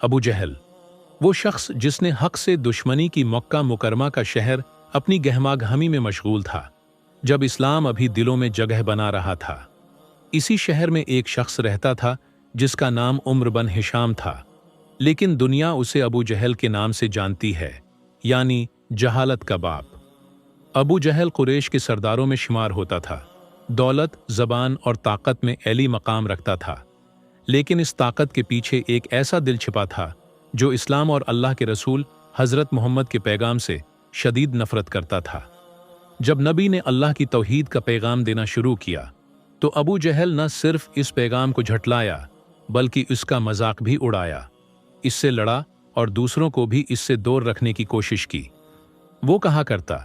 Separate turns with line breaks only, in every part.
ابو جہل، وہ شخص جس نے حق سے دشمنی کی مکہ مکرمہ کا شہر اپنی گہما گہمی میں مشغول تھا جب اسلام ابھی دلوں میں جگہ بنا رہا تھا۔ اسی شہر میں ایک شخص رہتا تھا جس کا نام عمر بن ہشام تھا، لیکن دنیا اسے ابو جہل کے نام سے جانتی ہے، یعنی جہالت کا باپ۔ ابو جہل قریش کے سرداروں میں شمار ہوتا تھا، دولت، زبان اور طاقت میں اعلی مقام رکھتا تھا، لیکن اس طاقت کے پیچھے ایک ایسا دل چھپا تھا جو اسلام اور اللہ کے رسول حضرت محمد کے پیغام سے شدید نفرت کرتا تھا۔ جب نبی نے اللہ کی توحید کا پیغام دینا شروع کیا تو ابو جہل نہ صرف اس پیغام کو جھٹلایا بلکہ اس کا مذاق بھی اڑایا، اس سے لڑا اور دوسروں کو بھی اس سے دور رکھنے کی کوشش کی۔ وہ کہا کرتا،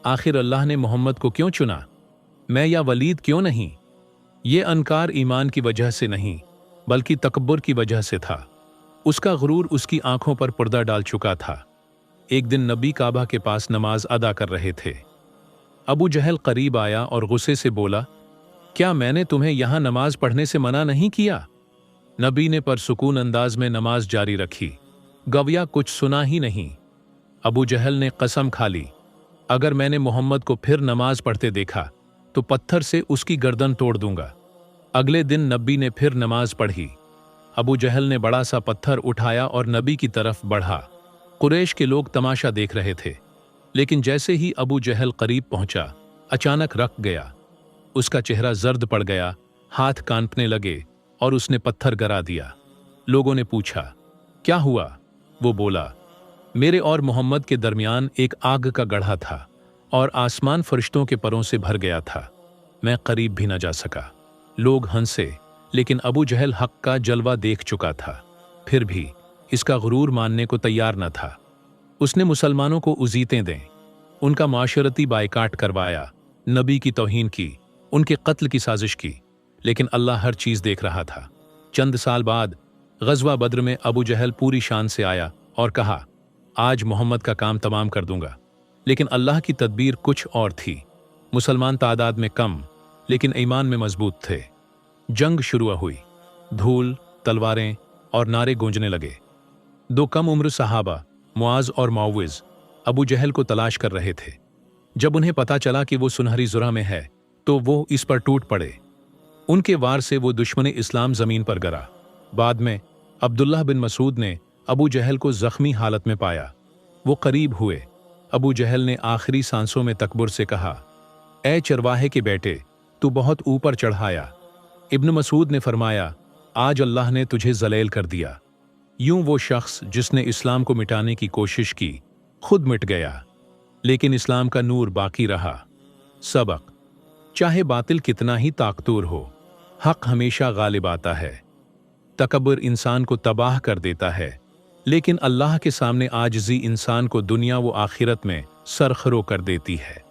آخر اللہ نے محمد کو کیوں چنا؟ میں یا ولید کیوں نہیں؟ یہ انکار ایمان کی وجہ سے نہیں بلکہ تکبر کی وجہ سے تھا۔ اس کا غرور اس کی آنکھوں پر پردہ ڈال چکا تھا۔ ایک دن نبی کعبہ کے پاس نماز ادا کر رہے تھے۔ ابو جہل قریب آیا اور غصے سے بولا، کیا میں نے تمہیں یہاں نماز پڑھنے سے منع نہیں کیا؟ نبی نے پرسکون انداز میں نماز جاری رکھی، گویا کچھ سنا ہی نہیں۔ ابو جہل نے قسم کھا لی، اگر میں نے محمد کو پھر نماز پڑھتے دیکھا تو پتھر سے اس کی گردن توڑ دوں گا۔ اگلے دن نبی نے پھر نماز پڑھی۔ ابو جہل نے بڑا سا پتھر اٹھایا اور نبی کی طرف بڑھا۔ قریش کے لوگ تماشا دیکھ رہے تھے، لیکن جیسے ہی ابو جہل قریب پہنچا، اچانک رک گیا۔ اس کا چہرہ زرد پڑ گیا، ہاتھ کانپنے لگے اور اس نے پتھر گرا دیا۔ لوگوں نے پوچھا، کیا ہوا؟ وہ بولا، میرے اور محمد کے درمیان ایک آگ کا گڑھا تھا اور آسمان فرشتوں کے پروں سے بھر گیا تھا، میں قریب بھی نہ جا سکا۔ لوگ ہنسے، لیکن ابو جہل حق کا جلوہ دیکھ چکا تھا، پھر بھی اس کا غرور ماننے کو تیار نہ تھا۔ اس نے مسلمانوں کو اذیتیں دیں، ان کا معاشرتی بائیکاٹ کروایا، نبی کی توہین کی، ان کے قتل کی سازش کی، لیکن اللہ ہر چیز دیکھ رہا تھا۔ چند سال بعد غزوہ بدر میں ابو جہل پوری شان سے آیا اور کہا، آج محمد کا کام تمام کر دوں گا، لیکن اللہ کی تدبیر کچھ اور تھی۔ مسلمان تعداد میں کم لیکن ایمان میں مضبوط تھے۔ جنگ شروع ہوئی، دھول، تلواریں اور نعرے گونجنے لگے۔ دو کم عمر صحابہ معاذ اور معوذ ابو جہل کو تلاش کر رہے تھے۔ جب انہیں پتا چلا کہ وہ سنہری زرہ میں ہے تو وہ اس پر ٹوٹ پڑے۔ ان کے وار سے وہ دشمن اسلام زمین پر گرا۔ بعد میں عبداللہ بن مسعود نے ابو جہل کو زخمی حالت میں پایا۔ وہ قریب ہوئے۔ ابو جہل نے آخری سانسوں میں تکبر سے کہا، اے چرواہے کے بیٹے، تو بہت اوپر چڑھایا۔ ابن مسعود نے فرمایا، آج اللہ نے تجھے ذلیل کر دیا۔ یوں وہ شخص جس نے اسلام کو مٹانے کی کوشش کی خود مٹ گیا، لیکن اسلام کا نور باقی رہا۔ سبق: چاہے باطل کتنا ہی طاقتور ہو، حق ہمیشہ غالب آتا ہے۔ تکبر انسان کو تباہ کر دیتا ہے، لیکن اللہ کے سامنے عاجزی انسان کو دنیا و آخرت میں سرخرو کر دیتی ہے۔